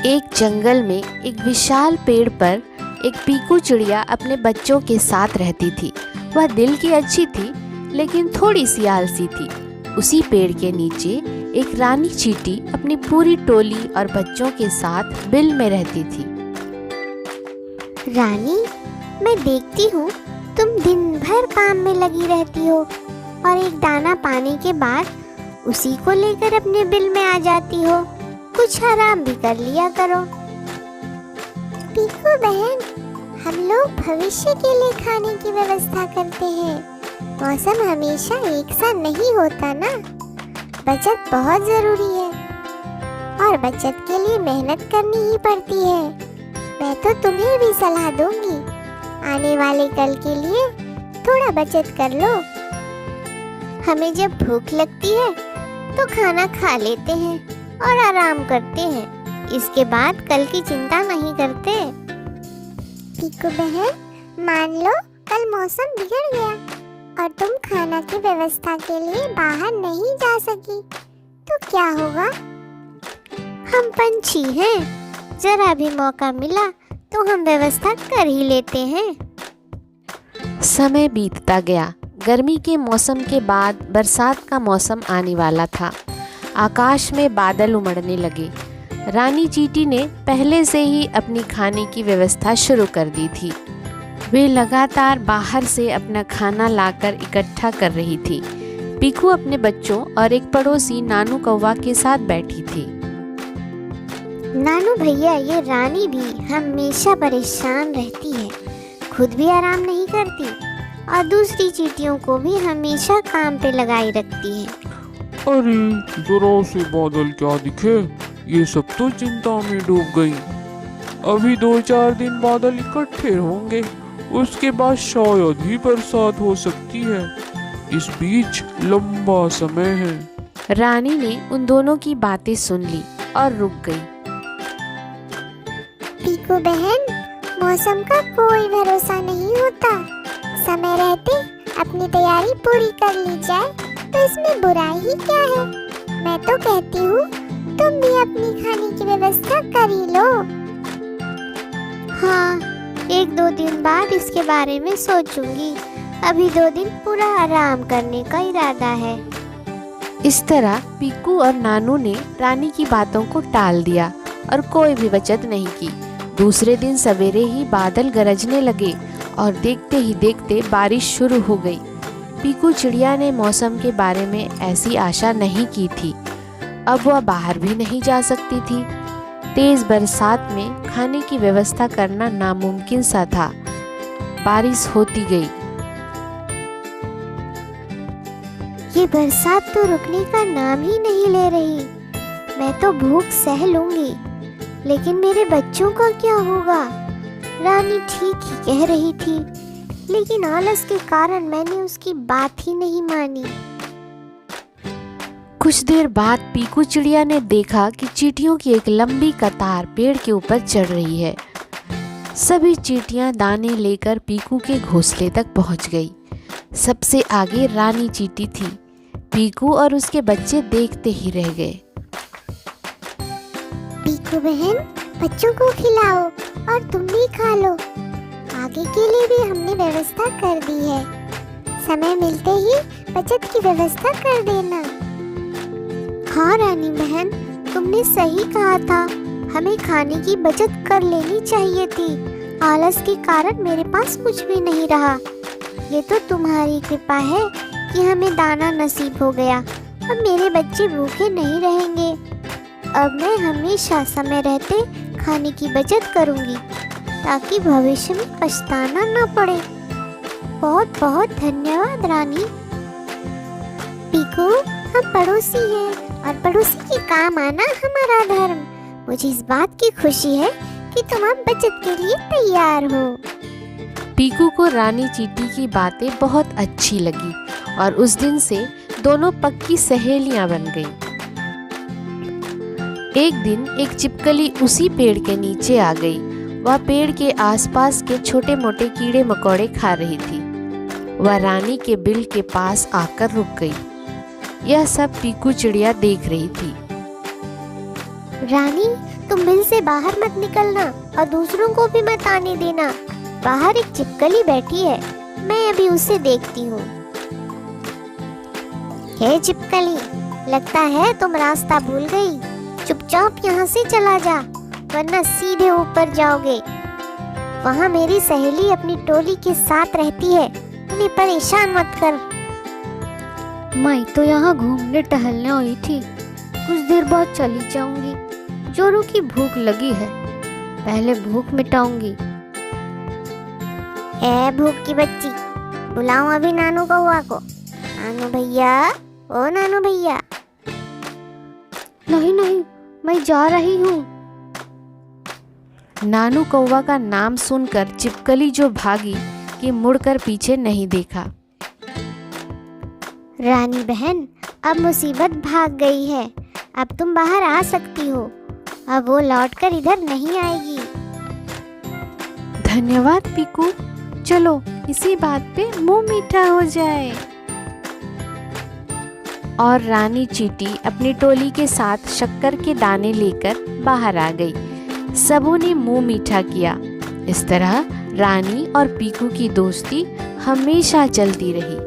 एक जंगल में एक विशाल पेड़ पर एक पीकू चिड़िया अपने बच्चों के साथ रहती थी। वह दिल की अच्छी थी लेकिन थोड़ी सी आलसी थी। उसी पेड़ के नीचे एक रानी चींटी अपनी पूरी टोली और बच्चों के साथ बिल में रहती थी। रानी, मैं देखती हूँ तुम दिन भर काम में लगी रहती हो और एक दाना पाने के बाद उसी को लेकर अपने बिल में आ जाती हो। कुछ आराम भी कर लिया करो। पीकू बहन, हम लोग भविष्य के लिए खाने की व्यवस्था करते हैं। मौसम हमेशा एक सा नहीं होता ना। बचत बहुत जरूरी है और बचत के लिए मेहनत करनी ही पड़ती है। मैं तो तुम्हें भी सलाह दूंगी, आने वाले कल के लिए थोड़ा बचत कर लो। हमें जब भूख लगती है तो खाना खा लेते हैं और आराम करते हैं। इसके बाद कल की चिंता नहीं करते। पीकू बहन, मान लो कल मौसम बिगड़ गया और तुम खाना की व्यवस्था के लिए बाहर नहीं जा सकी, तो क्या होगा? हम पंछी हैं, जरा भी मौका मिला तो हम व्यवस्था कर ही लेते हैं। समय बीतता गया। गर्मी के मौसम के बाद बरसात का मौसम आने वाला था। आकाश में बादल उमड़ने लगे। रानी चींटी ने पहले से ही अपनी खाने की व्यवस्था शुरू कर दी थी। वे लगातार बाहर से अपना खाना लाकर इकट्ठा कर रही थी। पीकू अपने बच्चों और एक पड़ोसी नानू कौवा के साथ बैठी थी। नानू भैया, ये रानी भी हमेशा परेशान रहती है, खुद भी आराम नहीं करती और दूसरी चींटियों को भी हमेशा काम पे लगाई रखती है। अरे जरा से बादल क्या दिखे, ये सब तो चिंता में डूब गई। अभी 2-4 दिन बादल इकट्ठे होंगे, उसके बाद शायद ही बरसात हो सकती है। इस बीच लंबा समय है। रानी ने उन दोनों की बातें सुन ली और रुक गई। पीकू बहन, मौसम का कोई भरोसा नहीं होता। समय रहते अपनी तैयारी पूरी कर ली जाए तो इसमें बुराई ही क्या है। मैं तो कहती हूँ तुम भी अपनी खाने की व्यवस्था कर ही लो। हाँ, 1-2 दिन बाद इसके बारे में सोचूंगी। अभी 2 दिन पूरा आराम करने का इरादा है। इस तरह पीकू और नानू ने रानी की बातों को टाल दिया और कोई भी बचत नहीं की। दूसरे दिन सवेरे ही बादल गरजने लगे और देखते ही देखते बारिश शुरू हो गई। पीकू चिड़िया ने मौसम के बारे में ऐसी आशा नहीं की थी। अब वह बाहर भी नहीं जा सकती थी। तेज बरसात में खाने की व्यवस्था करना नामुमकिन सा था। बारिश होती गई। ये बरसात तो रुकने का नाम ही नहीं ले रही। मैं तो भूख सह लूंगी, लेकिन मेरे बच्चों का क्या होगा? रानी ठीक ही कह रही थी, लेकिन आलस के कारण मैंने उसकी बात ही नहीं मानी। कुछ देर बाद पीकू चिड़िया ने देखा कि चींटियों की एक लंबी कतार पेड़ के ऊपर चढ़ रही है। सभी चींटियां दाने लेकर पीकू के घोंसले तक पहुंच गई। सबसे आगे रानी चींटी थी। पीकू और उसके बच्चे देखते ही रह गए। पीकू बहन, बच्चों को खिलाओ और तुम भी खा लो। आगे के लिए भी हमने व्यवस्था कर दी है। समय मिलते ही बचत की व्यवस्था कर देना। हाँ रानी बहन, तुमने सही कहा था। हमें खाने की बचत कर लेनी चाहिए थी। आलस के कारण मेरे पास कुछ भी नहीं रहा। ये तो तुम्हारी कृपा है कि हमें दाना नसीब हो गया और मेरे बच्चे भूखे नहीं रहेंगे। अब मैं हमेशा समय रहते खाने की बचत करूंगी ताकि भविष्य में पछताना न पड़े। बहुत बहुत धन्यवाद रानी। पीकू, हम पड़ोसी हैं और पड़ोसी के काम आना हमारा धर्म। मुझे इस बात की खुशी है कि तुम अब बचत के लिए तैयार हो। पीकू को रानी चींटी की बातें बहुत अच्छी लगी और उस दिन से दोनों पक्की सहेलियां बन गईं। एक दिन एक छिपकली उसी पेड़ के नीचे आ गई। वह पेड़ के आसपास के छोटे मोटे कीड़े मकोड़े खा रही थी। वह रानी के बिल के पास आकर रुक गई। यह सब पीकू चिड़िया देख रही थी। रानी, तुम बिल से बाहर मत निकलना और दूसरों को भी मत आने देना। बाहर एक छिपकली बैठी है, मैं अभी उसे देखती हूँ। हे छिपकली, लगता है तुम रास्ता भूल गई। चुपचाप यहाँ से चला जा, वरना सीधे ऊपर जाओगे। वहाँ मेरी सहेली अपनी टोली के साथ रहती है, उन्हें परेशान मत कर। मैं तो यहाँ घूमने टहलने आई थी, कुछ देर बाद चली जाऊंगी। जोरों की भूख लगी है, पहले भूख मिटाऊंगी। ए भूख की बच्ची, बुलाऊं अभी नानू कौवा को? नानू भैया, ओ नानू भैया। नहीं नहीं, मैं जा रही हूँ। नानू कौवा का नाम सुनकर छिपकली जो भागी कि मुड़कर पीछे नहीं देखा। रानी बहन, अब मुसीबत भाग गई है, अब तुम बाहर आ सकती हो। अब वो लौटकर इधर नहीं आएगी। धन्यवाद पीकू, चलो इसी बात पे मुंह मीठा हो जाए। और रानी चींटी अपनी टोली के साथ शक्कर के दाने लेकर बाहर आ गई। सबों ने मुंह मीठा किया। इस तरह रानी और पीकू की दोस्ती हमेशा चलती रही।